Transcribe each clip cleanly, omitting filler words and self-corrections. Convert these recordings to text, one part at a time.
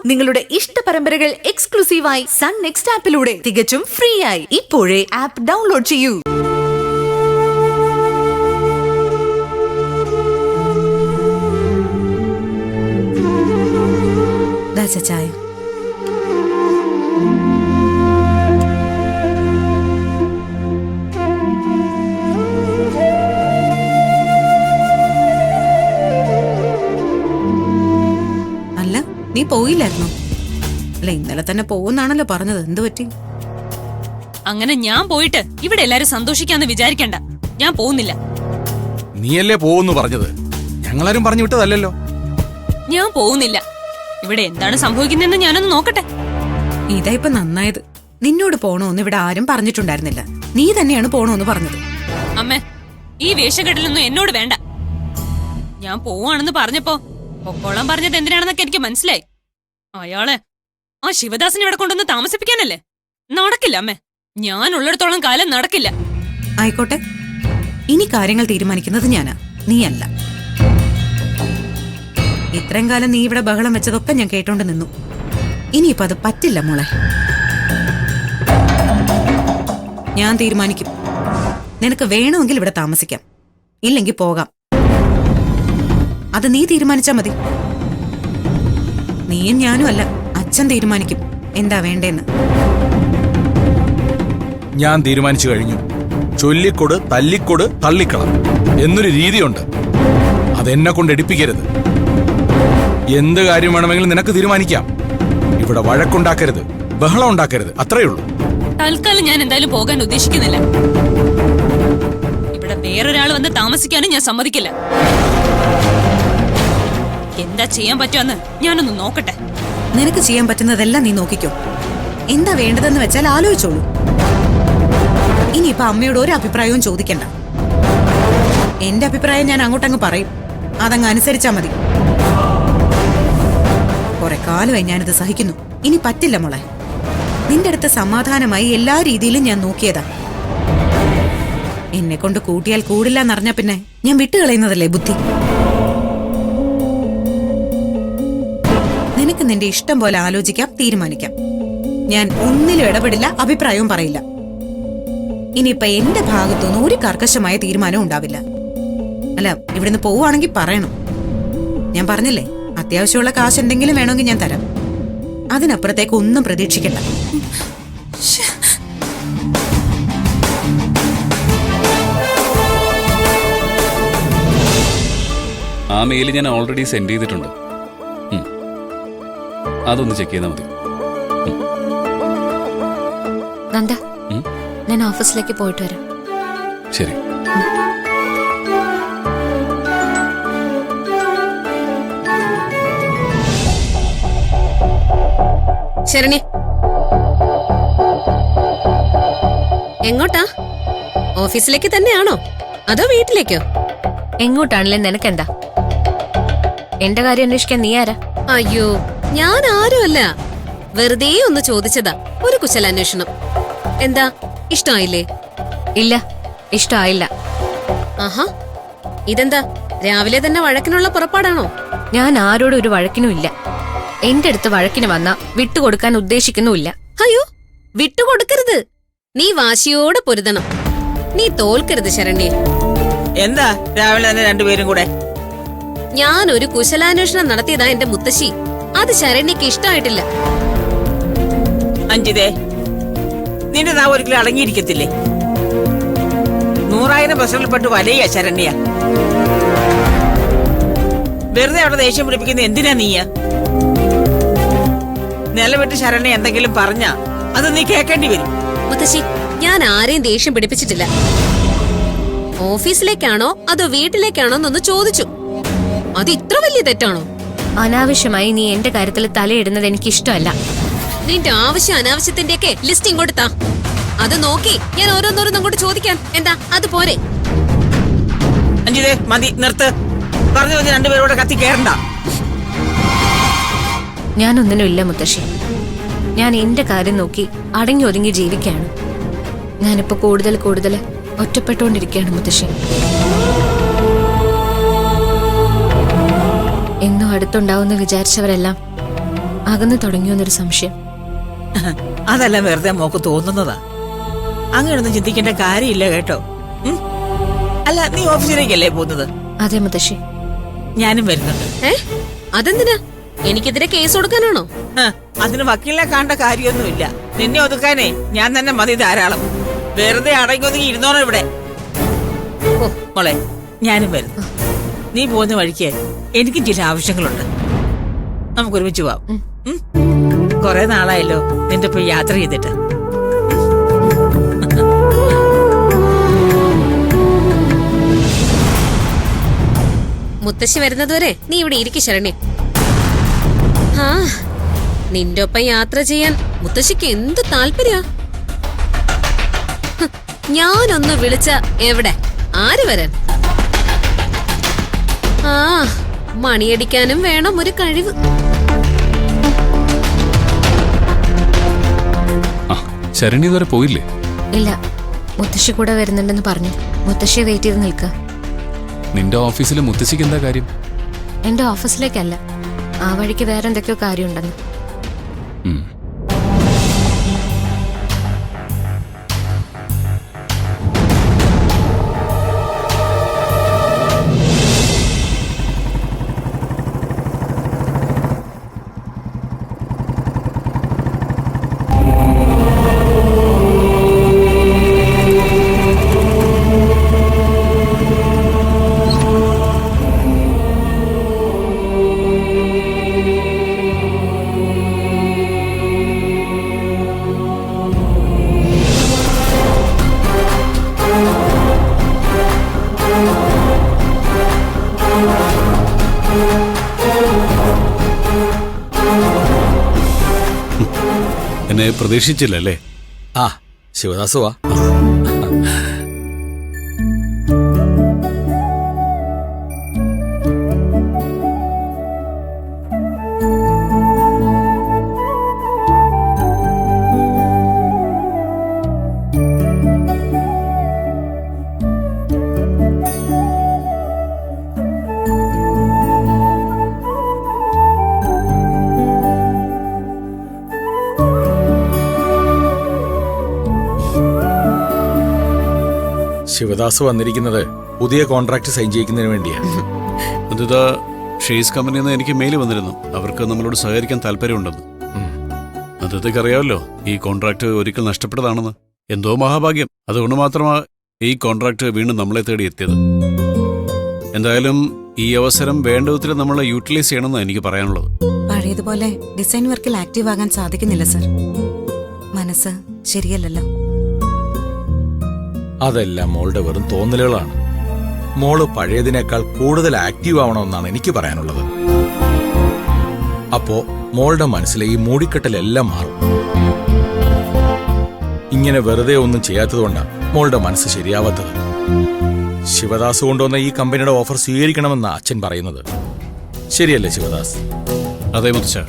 നിങ്ങളുടെ ഇഷ്ട പരമ്പരകൾ എക്സ്ക്ലൂസീവായി സൺ നെക്സ്റ്റ് ആപ്പിലൂടെ തികച്ചും ഫ്രീ ആയി ഇപ്പോഴേ ആപ്പ് ഡൗൺലോഡ് ചെയ്യൂ. ചായ അല്ല, നീ പോയില്ലായിരുന്നോ? അല്ല, ഇന്നലെ തന്നെ പോകുന്നാണല്ലോ പറഞ്ഞത്. എന്ത് പറ്റി? അങ്ങനെ ഞാൻ പോയിട്ട് ഇവിടെ എല്ലാരും സന്തോഷിക്കാന്ന് വിചാരിക്കണ്ട. ഞാൻ പോകുന്നില്ല. നീയല്ലേ പോകുന്നു പറഞ്ഞത്, ഞങ്ങളാരും പറഞ്ഞു വിട്ടതല്ലോ. ഞാൻ പോകുന്നില്ല. ഇവിടെ എന്താണ് സംഭവിക്കുന്നതെന്ന് ഞാനൊന്ന് നോക്കട്ടെ. ഇതാ ഇപ്പൊ നന്നായത്. നിന്നോട് പോണോന്ന് ഇവിടെ ആരും പറഞ്ഞിട്ടുണ്ടായിരുന്നില്ല. നീ തന്നെയാണ് പോണോന്ന് പറഞ്ഞത്. അമ്മേ, ഈ വേഷക്കെട്ടിലൊന്നും എന്നോട് വേണ്ട. ഞാൻ പോവാണെന്ന് പറഞ്ഞപ്പോ പൊക്കോളാൻ പറഞ്ഞത് എന്തിനാണെന്നൊക്കെ എനിക്ക് മനസ്സിലായി. അയാളെ ആ ശിവദാസിനെ ഇവിടെ കൊണ്ടൊന്ന് താമസിപ്പിക്കാനല്ലേ? നടക്കില്ല അമ്മേ, ഞാൻ ഉള്ളിടത്തോളം കാലം നടക്കില്ല. ആയിക്കോട്ടെ, ഇനി കാര്യങ്ങൾ തീരുമാനിക്കുന്നത് ഞാനാ, നീയല്ല. ഇത്രയും കാലം നീ ഇവിടെ ബഹളം വെച്ചതൊക്കെ ഞാൻ കേട്ടോണ്ട് നിന്നു. ഇനിയിപ്പോ അത് പറ്റില്ല മോളെ. ഞാൻ തീരുമാനിക്കും. നിനക്ക് വേണമെങ്കിൽ ഇവിടെ താമസിക്കാം, ഇല്ലെങ്കിൽ പോകാം. അത് നീ തീരുമാനിച്ചാ മതി. നീയും ഞാനും അല്ല, അച്ഛൻ തീരുമാനിക്കും എന്താ വേണ്ടേന്ന്. ഞാൻ തീരുമാനിച്ചു കഴിഞ്ഞു. ചൊല്ലിക്കൊട്, തല്ലിക്കൊട്, തള്ളിക്കള എന്നൊരു രീതിയുണ്ട്. അതെന്നെ കൊണ്ട് എടുപ്പിക്കരുത്. എന്ത് കാര്യം വേണമെങ്കിലും നിനക്ക് തീരുമാനിക്കാം. ഇവിടെ വഴക്കുണ്ടാക്കരുത്, ബഹളം ഉണ്ടാക്കരുത്, അത്രയേ ഉള്ളൂ. തൽക്കാലം ഞാൻ എന്തായാലും പോകാൻ ഉദ്ദേശിക്കുന്നില്ല. ഇവിടെ വേറൊരാൾ വന്ന് താമസിക്കാനും ഞാൻ സമ്മതിക്കില്ല. എന്താ ചെയ്യാൻ പറ്റുമെന്ന് ഞാനൊന്ന് നോക്കട്ടെ. നിനക്ക് ചെയ്യാൻ പറ്റുന്നതെല്ലാം നീ നോക്കിക്കോ. എന്താ വേണ്ടതെന്ന് വെച്ചാൽ ആലോചിച്ചോളൂ. ഇനിയിപ്പൊ അമ്മയോട് ഒരു അഭിപ്രായവും ചോദിക്കണ്ട. എന്റെ അഭിപ്രായം ഞാൻ അങ്ങോട്ടങ്ങ് പറയും, അതങ്ങ് അനുസരിച്ചാ മതി. കുറെ കാലമായി ഞാനിത് സഹിക്കുന്നു. ഇനി പറ്റില്ല മോളെ. നിന്റെ അടുത്ത് സമാധാനമായി എല്ലാ രീതിയിലും ഞാൻ നോക്കിയതാ. എന്നെ കൊണ്ട് കൂട്ടിയാൽ കൂടില്ല എന്നറിഞ്ഞ പിന്നെ ഞാൻ വിട്ടുകളയുന്നതല്ലേ ബുദ്ധി. നിനക്ക് നിന്റെ ഇഷ്ടം പോലെ ആലോചിക്കാം, തീരുമാനിക്കാം. ഞാൻ ഒന്നിലും ഇടപെടില്ല, അഭിപ്രായവും പറയില്ല. ഇനിയിപ്പൊ എന്റെ ഭാഗത്തുനിന്ന് ഒരു കർക്കശമായ തീരുമാനവും ഉണ്ടാവില്ല. അല്ല, ഇവിടുന്ന് പോവുകയാണെങ്കിൽ പറയണം. ഞാൻ പറഞ്ഞില്ലേ, അത്യാവശ്യമുള്ള കാശ് എന്തെങ്കിലും വേണമെങ്കിൽ ഞാൻ തരാം. അതിനപ്പുറത്തേക്ക് ഒന്നും പ്രതീക്ഷിക്കണ്ട. ആ മെയിൽ ഞാൻ ഓൾറെഡി സെൻഡ് ചെയ്തിട്ടുണ്ട്. അതൊന്ന് ചെക്ക് ചെയ്താൽ മതി. നന്ദ, ഞാൻ ഓഫീസിലേക്ക് പോയിട്ട് വരാം. ശരി. ശരണി, എങ്ങോട്ടാ? ഓഫീസിലേക്ക് തന്നെയാണോ അതോ വീട്ടിലേക്കോ? എങ്ങോട്ടാണല്ലേ നിനക്കെന്താ? എന്റെ കാര്യം അന്വേഷിക്കാൻ നീ ആരാ? അയ്യോ, ഞാൻ ആരുമല്ല, വെറുതെ ഒന്ന് ചോദിച്ചതാ. ഒരു കുശലാന്വേഷണം. എന്താ, ഇഷ്ടമായില്ലേ? ഇല്ല, ഇഷ്ടമായില്ല. ആഹാ, ഇതെന്താ രാവിലെ തന്നെ വഴക്കിനുള്ള പുറപ്പാടാണോ? ഞാൻ ആരോടും ഒരു വഴക്കിനും ഇല്ല. എന്റെ അടുത്ത് വഴക്കിന് വന്നാ വിട്ടുകൊടുക്കാൻ ഉദ്ദേശിക്കുന്നുമില്ല. അയ്യോ, വിട്ടുകൊടുക്കരുത്. നീ വാശിയോടെ പൊരുതണം. നീ തോൽക്കരുത് ശരണ്യെ. എന്താ രാവിലെ തന്നെ രണ്ടുപേരും കൂടെ? ഞാൻ ഒരു കുശലാന്വേഷണം നടത്തിയതാ എന്റെ മുത്തശ്ശി. അത് ശരണ്യക്ക് ഇഷ്ടമായിട്ടില്ല. അഞ്ജിതേ, നിന്റെ നാവ് ഒരിക്കലും അടങ്ങിയിരിക്കത്തില്ലേ? 100,000 പ്രശ്നങ്ങളിൽപ്പെട്ട് വലയ ശരണ്യ. വെറുതെ അവിടെ ദേഷ്യം പിടിപ്പിക്കുന്ന എന്തിനാ നീയ? നിലവിട്ട് ശരണ്യ എന്തെങ്കിലും പറഞ്ഞ അത് നീ കേൾക്കേണ്ടി വരും. മുത്തശ്ശി, ഞാൻ ആരെയും ദേഷ്യം പിടിപ്പിച്ചിട്ടില്ല. ഓഫീസിലേക്കാണോ അതോ വീട്ടിലേക്കാണോ എന്നൊന്ന് ചോദിച്ചു. അത് ഇത്ര വലിയ തെറ്റാണോ? അനാവശ്യമായി നീ എന്റെ കാര്യത്തിൽ തലയിടുന്നത് എനിക്ക് ഇഷ്ടമല്ല. നിന്റെ ആവശ്യം അനാവശ്യത്തിന്റെയൊക്കെ ലിസ്റ്റ് ഇങ്ങോട്ട് താ. അത് നോക്കി ഞാൻ ഓരോന്നോരോന്നും അങ്ങോട്ട് ചോദിക്കാൻ. എന്താ അത് പോരെ? അഞ്ജിതേ, മതി, നിർത്ത്. പറഞ്ഞു വെച്ച് രണ്ടുപേരോടെ കത്തി കയറണ്ട. ഞാനൊന്നിനും ഇല്ല മുത്തശ്ശി. ഞാൻ എന്റെ കാര്യം നോക്കി അടങ്ങി ഒതുങ്ങി ജീവിക്കുകയാണ്. ഞാനിപ്പോ കൂടുതൽ കൂടുതൽ ഒറ്റപ്പെട്ടുകൊണ്ടിരിക്കുകയാണ് മുത്തശ്ശി. എന്നും അടുത്തുണ്ടാവുമെന്ന് വിചാരിച്ചവരെല്ലാം അകന്നു തുടങ്ങിയോന്നൊരു സംശയം. അതെല്ലാം വെറുതെ മോക്ക് തോന്നുന്നതാ. അങ്ങനെയൊന്നും ചിന്തിക്കേണ്ട കാര്യമില്ല കേട്ടോ. ഉം? അല്ല, നീ ഓഫീസിലേക്കല്ലേ പോകുന്നത്? അതെ മുത്തശ്ശി. ഞാനും വരുന്നുണ്ട്. അതെന്തിനാ? എനിക്കെതിരെ കേസ് കൊടുക്കാനാണോ? അതിന് വക്കീലിനെ കാണേണ്ട കാര്യമൊന്നുമില്ല. നിന്നെ ഒതുക്കാനേ ഞാൻ തന്നെ മതി ധാരാളം. വെറുതെ അടങ്ങി ഒതുങ്ങി ഇരുന്നോണം ഇവിടെ. ഓ മോളെ, ഞാനും വരുന്നു. നീ പോകുന്ന വഴിക്ക് എനിക്കും ചില ആവശ്യങ്ങളുണ്ട്. നമുക്ക് ഒരുമിച്ച് പോവാം. കൊറേ നാളായല്ലോ നിന്റെ ഇപ്പൊ യാത്ര ചെയ്തിട്ട്. മുത്തശ്ശി വരുന്നതുവരെ നീ ഇവിടെ ഇരിക്കും ശരണ്യ. ആ, നിന്റെ ഒപ്പം യാത്ര ചെയ്യാൻ മുത്തശ്ശിക്ക് എന്ത് താല്പര്യ. ഞാനൊന്ന് വിളിച്ച എവിടെ ആര് വരാൻ? ആ, മണിയടിക്കാനും വേണം ഒരു കഴിവ്. ശരണി ഇതുവരെ പോയില്ലേ? ഇല്ല, മുത്തശ്ശി കൂടെ വരുന്നുണ്ടെന്ന് പറഞ്ഞു. മുത്തശ്ശിയെ വെയിറ്റ് ചെയ്ത് നിൽക്കുക. നിന്റെ ഓഫീസിലെ മുത്തശ്ശിക്ക് എന്താ കാര്യം? എന്റെ ഓഫീസിലേക്കല്ല, ആ വഴിക്ക് വേറെ എന്തൊക്കെയോ കാര്യമുണ്ടെന്ന്. ഉം. എന്നെ പ്രതീക്ഷിച്ചില്ലല്ലേ? ആ, ശിവദാസ് വാ. ശിവദാസ് വന്നിരിക്കുന്നത് പുതിയ കോൺട്രാക്ട് സൈൻ ചെയ്യിക്കുന്നതിന് വേണ്ടിയാണ്. അതിതാ ഷെയ്സ് കമ്പനിയിൽ നിന്ന് എനിക്ക് മെയിൽ വന്നിരുന്നു. അവർക്ക് നമ്മളോട് സഹകരിക്കാൻ താല്പര്യമുണ്ടെന്ന്. അതൊക്കെ അറിയാമല്ലോ, ഈ കോൺട്രാക്ട് ഒരിക്കൽ നഷ്ടപ്പെട്ടതാണെന്ന്. എന്തോ മഹാഭാഗ്യം, അതുകൊണ്ട് മാത്രമാണ് ഈ കോൺട്രാക്ട് വീണ്ടും നമ്മളെ തേടി എത്തിയത്. എന്തായാലും ഈ അവസരം വേണ്ട വിധത്തിൽ നമ്മളെ യൂട്ടിലൈസ് ചെയ്യണമെന്ന് എനിക്ക് പറയാനുള്ളത്. പഴയതുപോലെ ഡിസൈൻ വർക്കിൽ ആക്റ്റീവ് ആകാൻ സാധിക്കുന്നില്ല സർ. മനസ്സ് ശരിയല്ലല്ലോ. അതെല്ലാം മോളുടെ വെറും തോന്നലുകളാണ്. മോള് പഴയതിനേക്കാൾ കൂടുതൽ ആക്റ്റീവ് ആവണമെന്നാണ് എനിക്ക് പറയാനുള്ളത്. അപ്പോ മോളുടെ മനസ്സിലെ ഈ മൂടിക്കെട്ടലെല്ലാം മാറും. ഇങ്ങനെ വെറുതെ ഒന്നും ചെയ്യാത്തതുകൊണ്ടാണ് മോളുടെ മനസ്സ് ശരിയാവാത്തത്. ശിവദാസ് കൊണ്ടുവന്ന ഈ കമ്പനിയുടെ ഓഫർ സ്വീകരിക്കണമെന്നാണ് അച്ഛൻ പറയുന്നത്. ശരിയല്ലേ ശിവദാസ്? അതേ മുത്തച്ഛ,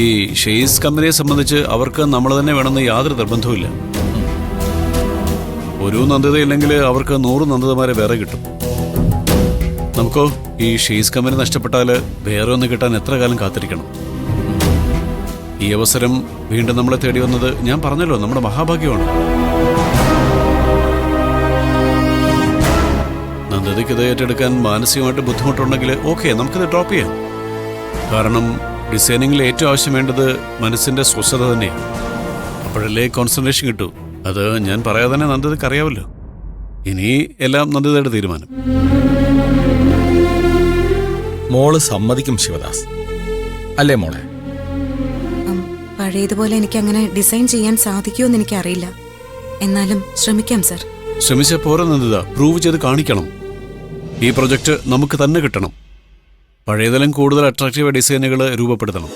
ഈ ഷെയ്സ് കമ്പനിയെ സംബന്ധിച്ച് അവർക്ക് നമ്മൾ തന്നെ വേണമെന്ന് യാതൊരു നിർബന്ധവുമില്ല. ഒരു നന്ദിതയില്ലെങ്കിൽ അവർക്ക് 100 നന്ദിതമാരെ വേറെ കിട്ടും. നമുക്കോ ഈ ഷെയ്സ് കമ്പനി നഷ്ടപ്പെട്ടാൽ വേറെ ഒന്ന് കിട്ടാൻ എത്ര കാലം കാത്തിരിക്കണം? ഈ അവസരം വീണ്ടും നമ്മളെ തേടി വന്നത് ഞാൻ പറഞ്ഞല്ലോ, നമ്മുടെ മഹാഭാഗ്യമാണ്. നന്ദിതയ്ക്ക് ഇത് ഏറ്റെടുക്കാൻ മാനസികമായിട്ട് ബുദ്ധിമുട്ടുണ്ടെങ്കിൽ ഓക്കെ, നമുക്കിത് ഡ്രോപ്പ് ചെയ്യാം. കാരണം ഡിസൈനിങ്ങിൽ ഏറ്റവും ആവശ്യം വേണ്ടത് മനസ്സിന്റെ സ്വസ്ഥത തന്നെയാണ്. അപ്പോഴല്ലേ കോൺസെൻട്രേഷൻ കിട്ടൂ. അത് ഞാൻ പറയാതെ തന്നെ നന്ദിതയ്ക്ക് അറിയാമല്ലോ. ഇനി എല്ലാം നന്ദിതയുടെ തീരുമാനം. മോള് സമ്മതിക്കും ശിവദാസ്, അല്ലേ മോളെ? പഴയതുപോലെ എനിക്ക് അങ്ങനെ ഡിസൈൻ ചെയ്യാൻ സാധിക്കുമെന്ന് എനിക്കറിയില്ല. എന്നാലും ശ്രമിക്കാം സർ. ശ്രമിച്ച പോരാ നന്ദിത, പ്രൂവ് ചെയ്ത് കാണിക്കണം. ഈ പ്രൊജക്ട് നമുക്ക് തന്നെ കിട്ടണം. പഴയതിലും കൂടുതൽ അട്രാക്റ്റീവ് ഡിസൈനുകൾ രൂപപ്പെടുത്തണം.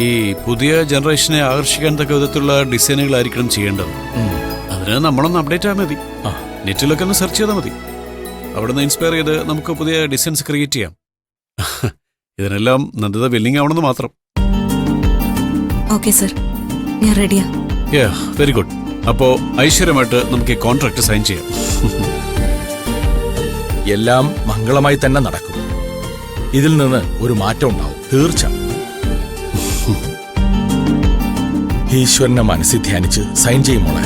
ഈ പുതിയ ജനറേഷനെ ആകർഷിക്കാൻ തക്ക വിധത്തിലുള്ള ഡിസൈനുകളായിരിക്കണം ചെയ്യേണ്ടത്. അതിന് നമ്മളൊന്ന് അപ്ഡേറ്റ് ആയാൽ മതി. നെറ്റിലൊക്കെ ഒന്ന് സെർച്ച് ചെയ്താൽ മതി. അവിടെ നിന്ന് ഇൻസ്പയർ ചെയ്ത് നമുക്ക് പുതിയ ഡിസൈൻസ് ക്രിയേറ്റ് ചെയ്യാം. ഇതിനെല്ലാം നന്ദിത വില്ലിങ് ആവണമെന്ന് മാത്രം. ഓക്കെ സർ, ഞാൻ റെഡിയാ. Very good. അപ്പോ ഐശ്വര്യമായിട്ട് നമുക്ക് ഈ കോൺട്രാക്ട് സൈൻ ചെയ്യാം. എല്ലാം മംഗളമായി തന്നെ നടക്കും. ഇതിൽ നിന്ന് ഒരു മാറ്റം ഉണ്ടാവും, തീർച്ച. ഈശ്വരനെ മനസ്സിൽ ധ്യാനിച്ച് സൈൻ ചെയ്യും മോളെ.